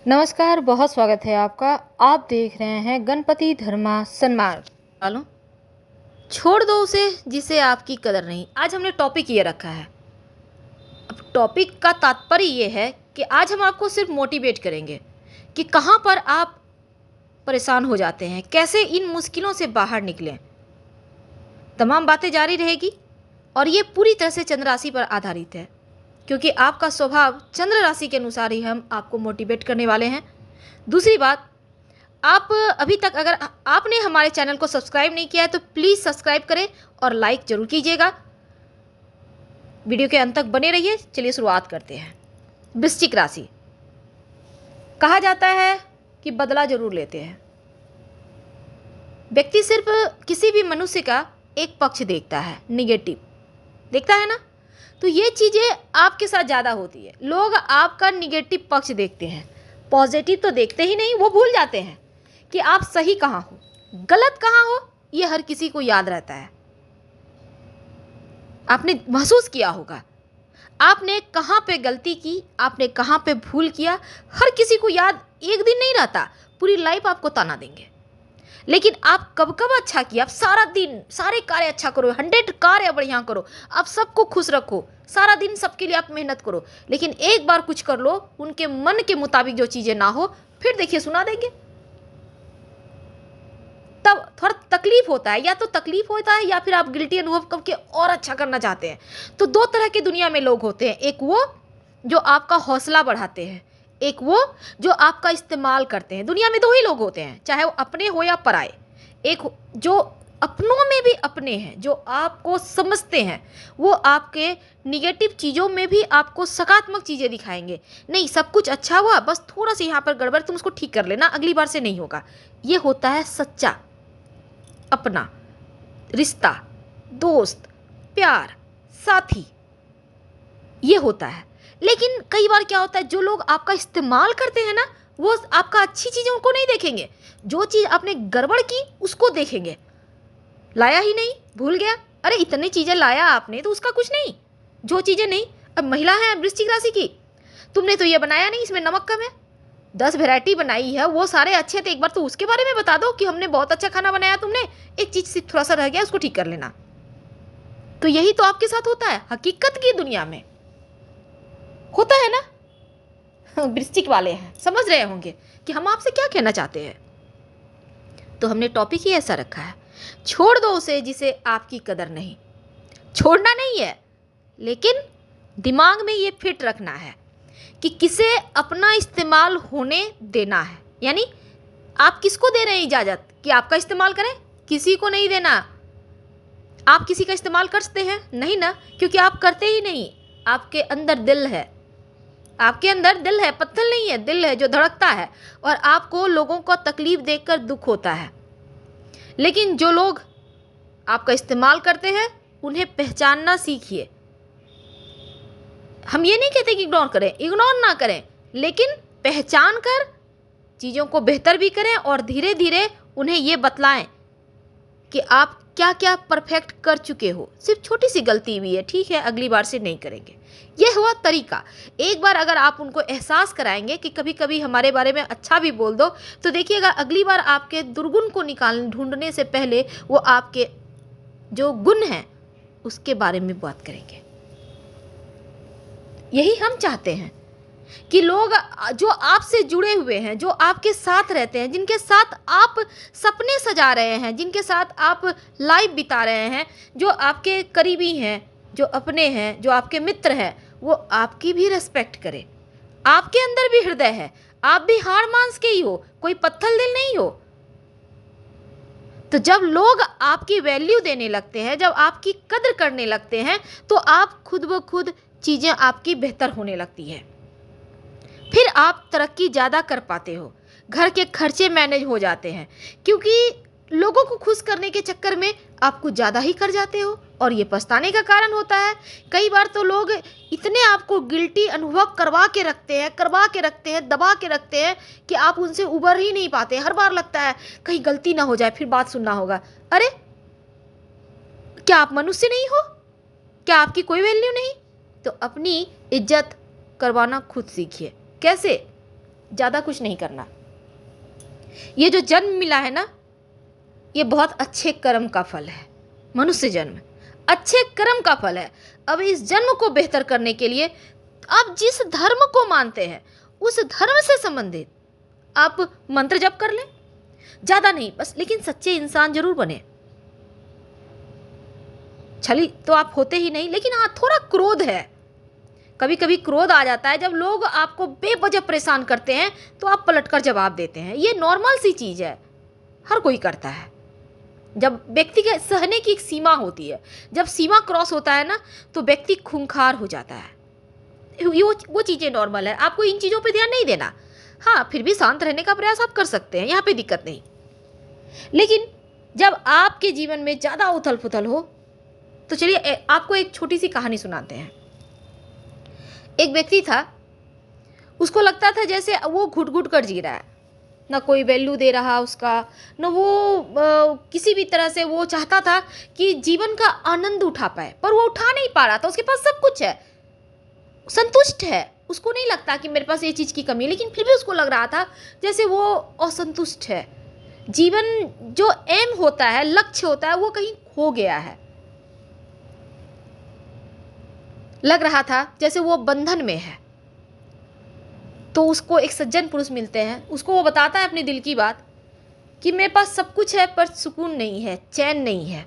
नमस्कार, बहुत स्वागत है आपका। आप देख रहे हैं गणपति धर्मा सन्मार्ग। वालों, छोड़ दो उसे जिसे आपकी कदर नहीं। आज हमने टॉपिक ये रखा है। अब टॉपिक का तात्पर्य ये है कि आज हम आपको सिर्फ मोटिवेट करेंगे कि कहाँ पर आप परेशान हो जाते हैं, कैसे इन मुश्किलों से बाहर निकलें। तमाम बातें जारी रहेगी और ये पूरी तरह से चंद्र राशि पर आधारित है, क्योंकि आपका स्वभाव चंद्र राशि के अनुसार ही हम आपको मोटिवेट करने वाले हैं। दूसरी बात, आप अभी तक अगर आपने हमारे चैनल को सब्सक्राइब नहीं किया है तो प्लीज़ सब्सक्राइब करें और लाइक जरूर कीजिएगा। वीडियो के अंत तक बने रहिए। चलिए शुरुआत करते हैं। वृश्चिक राशि, कहा जाता है कि बदला जरूर लेते हैं। व्यक्ति सिर्फ किसी भी मनुष्य का एक पक्ष देखता है, निगेटिव देखता है ना, तो ये चीज़ें आपके साथ ज़्यादा होती है। लोग आपका निगेटिव पक्ष देखते हैं, पॉजिटिव तो देखते ही नहीं। वो भूल जाते हैं कि आप सही कहाँ हो, गलत कहाँ हो। ये हर किसी को याद रहता है। आपने महसूस किया होगा आपने कहाँ पे गलती की, आपने कहाँ पे भूल किया। हर किसी को याद एक दिन नहीं रहता, पूरी लाइफ आपको ताना देंगे। लेकिन आप कब कब अच्छा किया, आप सारा दिन सारे कार्य अच्छा करो, 100 कार्य बढ़िया करो, आप सबको खुश रखो, सारा दिन सबके लिए आप मेहनत करो। लेकिन एक बार कुछ कर लो, उनके मन के मुताबिक जो चीज़ें ना हो, फिर देखिए सुना देंगे। तब थोड़ा तकलीफ होता है, या तो तकलीफ होता है या फिर आप गिल्टी अनुभव करके और अच्छा करना चाहते हैं। तो दो तरह के दुनिया में लोग होते हैं, एक वो जो आपका हौसला बढ़ाते हैं, एक वो जो आपका इस्तेमाल करते हैं। दुनिया में दो ही लोग होते हैं, चाहे वो अपने हो या पराए। एक जो अपनों में भी अपने हैं, जो आपको समझते हैं, वो आपके निगेटिव चीज़ों में भी आपको सकारात्मक चीज़ें दिखाएंगे। नहीं, सब कुछ अच्छा हुआ, बस थोड़ा सा यहाँ पर गड़बड़, तुम उसको ठीक कर लेना, अगली बार से नहीं होगा। ये होता है सच्चा अपना रिश्ता, दोस्त, प्यार, साथी, ये होता है। लेकिन कई बार क्या होता है, जो लोग आपका इस्तेमाल करते हैं ना, वो आपका अच्छी चीज़ों को नहीं देखेंगे, जो चीज़ आपने गड़बड़ की उसको देखेंगे। लाया ही नहीं, भूल गया, अरे इतनी चीज़ें लाया आपने तो उसका कुछ नहीं, जो चीज़ें नहीं। अब महिला है वृश्चिक राशि की, तुमने तो ये बनाया नहीं, इसमें नमक कम है। 10 वैरायटी बनाई है, वो सारे अच्छे थे, एक बार तो उसके बारे में बता दो कि हमने बहुत अच्छा खाना बनाया, तुमने एक चीज़ से थोड़ा सा रह गया, उसको ठीक कर लेना। तो यही तो आपके साथ होता है, हकीकत की दुनिया में होता है ना। वृश्चिक वाले हैं, समझ रहे होंगे कि हम आपसे क्या कहना चाहते हैं। तो हमने टॉपिक ही ऐसा रखा है, छोड़ दो उसे जिसे आपकी कदर नहीं। छोड़ना नहीं है, लेकिन दिमाग में ये फिट रखना है कि किसे अपना इस्तेमाल होने देना है। यानी आप किसको दे रहे हैं इजाज़त कि आपका इस्तेमाल करें? किसी को नहीं देना। आप किसी का इस्तेमाल करते हैं? नहीं ना, क्योंकि आप करते ही नहीं। आपके अंदर दिल है, आपके अंदर दिल है, पत्थर नहीं है, दिल है जो धड़कता है। और आपको लोगों को तकलीफ देखकर दुख होता है। लेकिन जो लोग आपका इस्तेमाल करते हैं, उन्हें पहचानना सीखिए। हम ये नहीं कहते कि इग्नोर करें, इग्नोर ना करें, लेकिन पहचान कर चीज़ों को बेहतर भी करें और धीरे धीरे उन्हें ये बतलाएं कि आप क्या क्या परफेक्ट कर चुके हो। सिर्फ छोटी सी गलती हुई है, ठीक है, अगली बार से नहीं करेंगे। यह हुआ तरीका। एक बार अगर आप उनको एहसास कराएंगे कि कभी कभी हमारे बारे में अच्छा भी बोल दो, तो देखिएगा अगली बार आपके दुर्गुण को ढूंढने से पहले वो आपके जो गुण हैं उसके बारे में बात करेंगे। यही हम चाहते हैं कि लोग जो आपसे जुड़े हुए हैं, जो आपके साथ रहते हैं, जिनके साथ आप सपने सजा रहे हैं, जिनके साथ आप लाइफ बिता रहे हैं, जो आपके करीबी हैं, जो अपने हैं, जो आपके मित्र हैं, वो आपकी भी रिस्पेक्ट करें। आपके अंदर भी हृदय है, आप भी हाड़ मांस के ही हो, कोई पत्थर दिल नहीं हो। तो जब लोग आपकी वैल्यू देने लगते हैं, जब आपकी कद्र करने लगते हैं, तो आप खुद ब खुद चीज़ें आपकी बेहतर होने लगती है। फिर आप तरक्की ज़्यादा कर पाते हो, घर के खर्चे मैनेज हो जाते हैं, क्योंकि लोगों को खुश करने के चक्कर में आप कुछ ज़्यादा ही कर जाते हो और ये पछताने का कारण होता है। कई बार तो लोग इतने आपको गिल्टी अनुभव करवा के रखते हैं, दबा के रखते हैं कि आप उनसे उबर ही नहीं पाते। हर बार लगता है कहीं गलती ना हो जाए, फिर बात सुनना होगा। अरे क्या आप मनुष्य नहीं हो? क्या आपकी कोई वैल्यू नहीं? तो अपनी इज्जत करवाना खुद सीखिए। कैसे? ज़्यादा कुछ नहीं करना। ये जो जन्म मिला है ना, ये बहुत अच्छे कर्म का फल है। मनुष्य जन्म अच्छे कर्म का फल है। अब इस जन्म को बेहतर करने के लिए आप जिस धर्म को मानते हैं उस धर्म से संबंधित आप मंत्र जप कर लें, ज़्यादा नहीं बस, लेकिन सच्चे इंसान जरूर बने। छली तो आप होते ही नहीं, लेकिन हाँ थोड़ा क्रोध है, कभी कभी क्रोध आ जाता है। जब लोग आपको बेवजह परेशान करते हैं तो आप पलटकर जवाब देते हैं, ये नॉर्मल सी चीज़ है, हर कोई करता है। जब व्यक्ति के सहने की एक सीमा होती है, जब सीमा क्रॉस होता है ना तो व्यक्ति खूंखार हो जाता है। वो चीज़ें नॉर्मल है, आपको इन चीज़ों पे ध्यान नहीं देना। हाँ फिर भी शांत रहने का प्रयास आप कर सकते हैं, यहाँ पे दिक्कत नहीं। लेकिन जब आपके जीवन में ज़्यादा उथल पुथल हो तो चलिए आपको एक छोटी सी कहानी सुनाते हैं। एक व्यक्ति था, उसको लगता था जैसे वो घुट घुट कर जी रहा है, ना कोई वैल्यू दे रहा उसका, ना वो किसी भी तरह से वो चाहता था कि जीवन का आनंद उठा पाए, पर वो उठा नहीं पा रहा था। उसके पास सब कुछ है, संतुष्ट है, उसको नहीं लगता कि मेरे पास ये चीज़ की कमी है, लेकिन फिर भी उसको लग रहा था जैसे वो असंतुष्ट है। जीवन जो एम होता है, लक्ष्य होता है, वो कहीं खो गया है। लग रहा था जैसे वो बंधन में है। तो उसको एक सज्जन पुरुष मिलते हैं, उसको वो बताता है अपने दिल की बात कि मेरे पास सब कुछ है पर सुकून नहीं है, चैन नहीं है।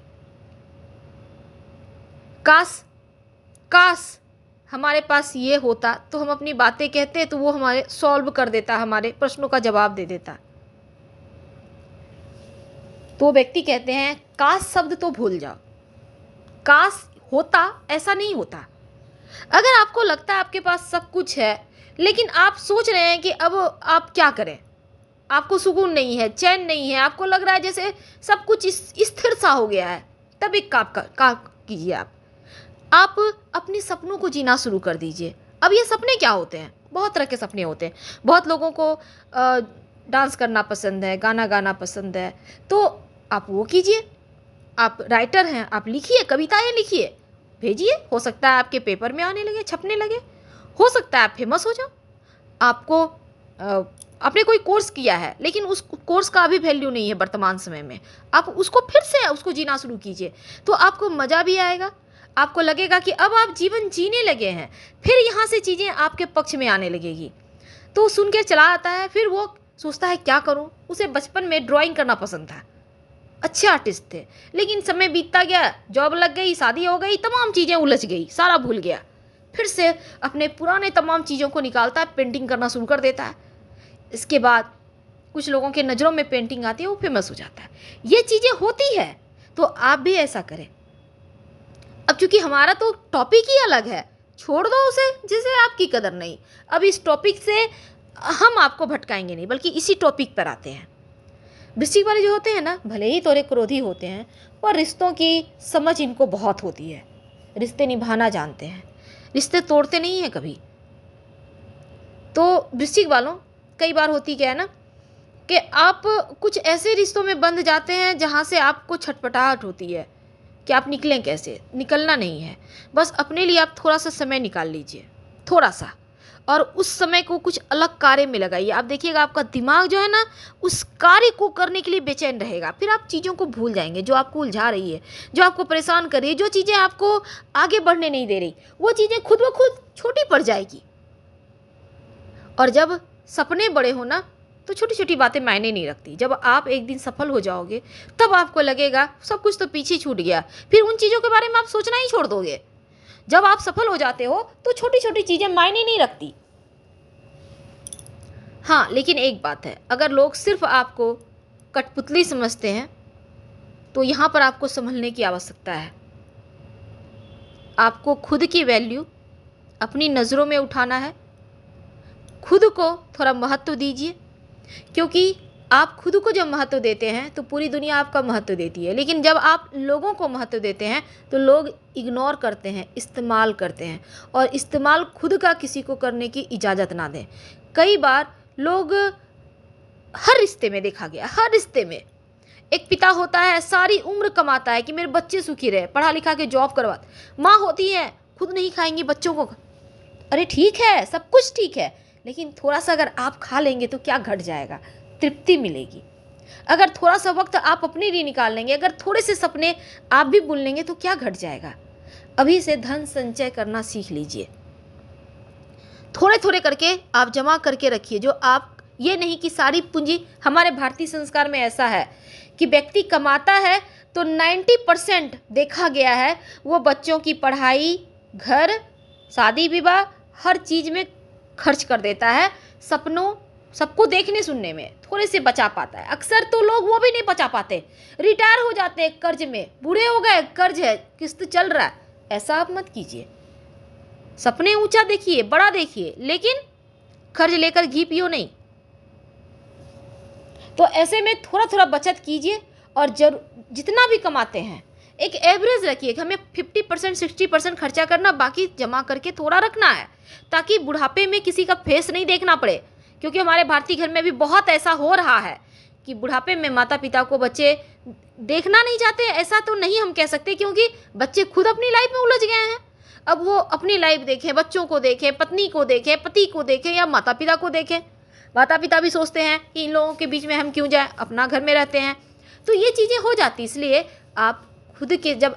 काश काश हमारे पास ये होता तो हम अपनी बातें कहते तो वो हमारे सॉल्व कर देता, हमारे प्रश्नों का जवाब दे देता। तो व्यक्ति कहते हैं काश शब्द तो भूल जाओ, काश होता ऐसा नहीं होता। अगर आपको लगता है आपके पास सब कुछ है लेकिन आप सोच रहे हैं कि अब आप क्या करें, आपको सुकून नहीं है, चैन नहीं है, आपको लग रहा है जैसे सब कुछ स्थिर सा हो गया है, तब एक काम कीजिए। आप अपने सपनों को जीना शुरू कर दीजिए। अब ये सपने क्या होते हैं, बहुत तरह के सपने होते हैं। बहुत लोगों को डांस करना पसंद है, गाना गाना पसंद है, तो आप वो कीजिए। आप राइटर हैं, आप लिखिए, कविताएं लिखिए, भेजिए, हो सकता है आपके पेपर में आने लगे, छपने लगे, हो सकता है आप फेमस हो जाओ। आपको आपने कोई कोर्स किया है लेकिन उस कोर्स का अभी वैल्यू नहीं है वर्तमान समय में, आप उसको फिर से उसको जीना शुरू कीजिए, तो आपको मज़ा भी आएगा। आपको लगेगा कि अब आप जीवन जीने लगे हैं, फिर यहाँ से चीज़ें आपके पक्ष में आने लगेगी। तो सुन के चला आता है, फिर वो सोचता है क्या करूँ। उसे बचपन में ड्राइंग करना पसंद था, अच्छे आर्टिस्ट थे, लेकिन समय बीतता गया, जॉब लग गई, शादी हो गई, तमाम चीज़ें उलझ गई, सारा भूल गया। फिर से अपने पुराने तमाम चीज़ों को निकालता है, पेंटिंग करना शुरू कर देता है। इसके बाद कुछ लोगों के नज़रों में पेंटिंग आती है, वो फेमस हो जाता है। ये चीज़ें होती है, तो आप भी ऐसा करें। अब चूंकि हमारा तो टॉपिक ही अलग है, छोड़ दो उसे जिसे आपकी कदर नहीं। अब इस टॉपिक से हम आपको भटकाएंगे नहीं, बल्कि इसी टॉपिक पर आते हैं। वृश्चिक वाले जो होते हैं ना, भले ही थोड़े क्रोधी होते हैं, पर रिश्तों की समझ इनको बहुत होती है, रिश्ते निभाना जानते हैं, रिश्ते तोड़ते नहीं हैं कभी। तो वृश्चिक वालों कई बार होती क्या है ना कि आप कुछ ऐसे रिश्तों में बंध जाते हैं जहाँ से आपको छटपटाहट होती है कि आप निकलें कैसे। निकलना नहीं है, बस अपने लिए आप थोड़ा सा समय निकाल लीजिए, थोड़ा सा, और उस समय को कुछ अलग कार्य में लगाइए। आप देखिएगा आपका दिमाग जो है ना उस कार्य को करने के लिए बेचैन रहेगा। फिर आप चीज़ों को भूल जाएंगे जो आपको उलझा रही है, जो आपको परेशान कर रही है, जो चीज़ें आपको आगे बढ़ने नहीं दे रही, वो चीज़ें खुद ब खुद छोटी पड़ जाएगी। और जब सपने बड़े हो ना तो छोटी छोटी बातें मायने नहीं रखती। जब आप एक दिन सफल हो जाओगे तब आपको लगेगा सब कुछ तो पीछे छूट गया, फिर उन चीज़ों के बारे में आप सोचना ही छोड़ दोगे। जब आप सफल हो जाते हो तो छोटी छोटी चीज़ें मायने नहीं रखती। हाँ लेकिन एक बात है, अगर लोग सिर्फ आपको कठपुतली समझते हैं तो यहाँ पर आपको संभलने की आवश्यकता है। आपको खुद की वैल्यू अपनी नज़रों में उठाना है, खुद को थोड़ा महत्व दीजिए, क्योंकि आप खुद को जब महत्व देते हैं तो पूरी दुनिया आपका महत्व देती है। लेकिन जब आप लोगों को महत्व देते हैं तो लोग इग्नोर करते हैं, इस्तेमाल करते हैं, और इस्तेमाल खुद का किसी को करने की इजाज़त ना दें। कई बार लोग, हर रिश्ते में देखा गया, हर रिश्ते में एक पिता होता है, सारी उम्र कमाता है कि मेरे बच्चे सुखी रहे, पढ़ा लिखा के जॉब करवाता। माँ होती है, खुद नहीं खाएंगी बच्चों को। अरे ठीक है, सब कुछ ठीक है, लेकिन थोड़ा सा अगर आप खा लेंगे तो क्या घट जाएगा, तृप्ति मिलेगी। अगर थोड़ा सा वक्त आप अपने लिए निकाल लेंगे, अगर थोड़े से सपने आप भी बुन लेंगे तो क्या घट जाएगा। अभी से धन संचय करना सीख लीजिए, थोड़े थोड़े करके आप जमा करके रखिए। जो आप, ये नहीं कि सारी पूंजी, हमारे भारतीय संस्कार में ऐसा है कि व्यक्ति कमाता है तो 90% देखा गया है वो बच्चों की पढ़ाई, घर, शादी विवाह, हर चीज़ में खर्च कर देता है। सपनों, सबको देखने सुनने में थोड़े से बचा पाता है। अक्सर तो लोग वो भी नहीं बचा पाते, रिटायर हो जाते हैं कर्ज में, बूढ़े हो गए, कर्ज है, किस्त चल रहा है। ऐसा आप मत कीजिए। सपने ऊंचा देखिए, बड़ा देखिए, लेकिन कर्ज लेकर घी पियो नहीं। तो ऐसे में थोड़ा थोड़ा बचत कीजिए और जितना भी कमाते हैं एक एवरेज रखिए कि हमें 50% 60% खर्चा करना, बाकी जमा करके थोड़ा रखना है, ताकि बुढ़ापे में किसी का फेस नहीं देखना पड़े। क्योंकि हमारे भारतीय घर में भी बहुत ऐसा हो रहा है कि बुढ़ापे में माता पिता को बच्चे देखना नहीं चाहते। ऐसा तो नहीं हम कह सकते, क्योंकि बच्चे खुद अपनी लाइफ में उलझ गए हैं। अब वो अपनी लाइफ देखें, बच्चों को देखें, पत्नी को देखें, पति को देखें या माता पिता को देखें। माता पिता भी सोचते हैं कि इन लोगों के बीच में हम क्यों जाएं, अपना घर में रहते हैं। तो ये चीज़ें हो जाती, इसलिए आप खुद के, जब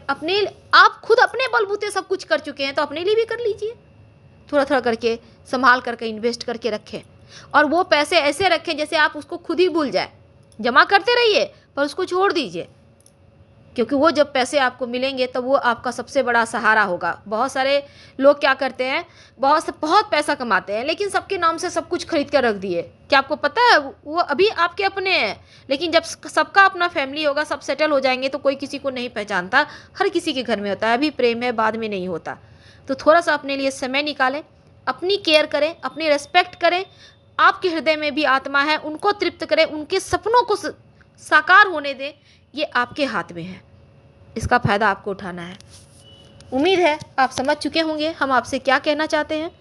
आप खुद अपने बलबूते सब कुछ कर चुके हैं तो अपने लिए भी कर लीजिए। थोड़ा थोड़ा करके संभाल करके इन्वेस्ट करके रखें, और वो पैसे ऐसे रखें जैसे आप उसको खुद ही भूल जाए। जमा करते रहिए पर उसको छोड़ दीजिए, क्योंकि वो जब पैसे आपको मिलेंगे तो वो आपका सबसे बड़ा सहारा होगा। बहुत सारे लोग क्या करते हैं, बहुत पैसा कमाते हैं लेकिन सबके नाम से सब कुछ खरीद कर रख दिए। क्या आपको पता है वो अभी आपके अपने हैं, लेकिन जब सबका अपना फैमिली होगा, सब सेटल हो जाएंगे तो कोई किसी को नहीं पहचानता। हर किसी के घर में होता है, अभी प्रेम है, बाद में नहीं होता। तो थोड़ा सा अपने लिए समय निकालें, अपनी केयर करें, अपनी रेस्पेक्ट करें। आपके हृदय में भी आत्मा है, उनको तृप्त करें, उनके सपनों को साकार होने दें। ये आपके हाथ में है, इसका फ़ायदा आपको उठाना है। उम्मीद है आप समझ चुके होंगे हम आपसे क्या कहना चाहते हैं।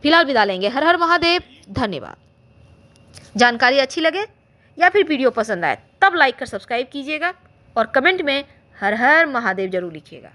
फिलहाल विदा लेंगे। हर हर महादेव। धन्यवाद। जानकारी अच्छी लगे या फिर वीडियो पसंद आए तब लाइक कर सब्सक्राइब कीजिएगा और कमेंट में हर हर महादेव जरूर लिखिएगा।